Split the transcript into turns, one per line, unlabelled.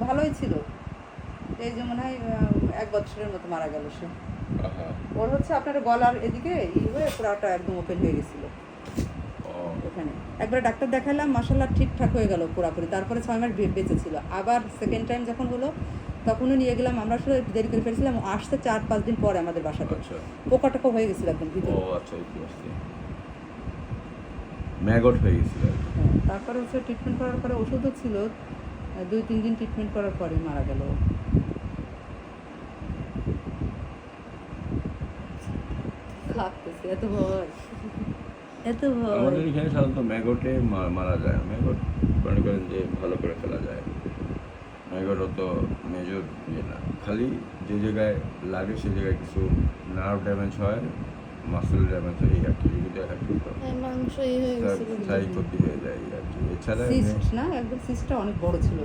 ভালোই ছিল, এই যে মনে হয় 1 বছরের মতো মারা গেল সে। ওর হচ্ছে আপনার গলার এদিকে হয়ে পুরাটা একদম ওপেন হয়ে গেছিল ওখানে। একবার ডাক্তার দেখালাম, মাশাআল্লাহ ঠিকঠাক হয়ে গেল পুরাপুরি। তারপরে 6 মাস বেঁচে ছিল। আবার সেকেন্ড টাইম যখন হলো তখনও নিয়ে গেলাম, আমরা আসলে দেরি করে ফেলছিলাম। আসতে 4-5 দিন পরে আমাদের বাসাতে পোকা টোকা হয়ে গেছিল একদম ভিতরে।
ম্যাগট হয়ে গেছিল।
তারপরে হচ্ছে ট্রিটমেন্ট করার পরে ওষুধও ছিল, 2-3 দিন ট্রিটমেন্ট করার পরে মারা গেল। এত ভয়, এত ভয়।
আমাদের এখানে সাধারণত ম্যাগটে মারা যায়। ম্যাগট মনে করেন যে ভালো করে ফেলা যায়। ম্যাগট অত মেজর ইয়ে না, খালি যে জায়গায় লাগে সে জায়গায় কিছু নার্ভ ড্যামেজ হয়, মাসেল ড্যামেজ হয়, এই আর কি। ক্ষতি হয়ে যায় আর কি। এছাড়া
সিস্ট না, একদম সিস্টটা অনেক বড় ছিল।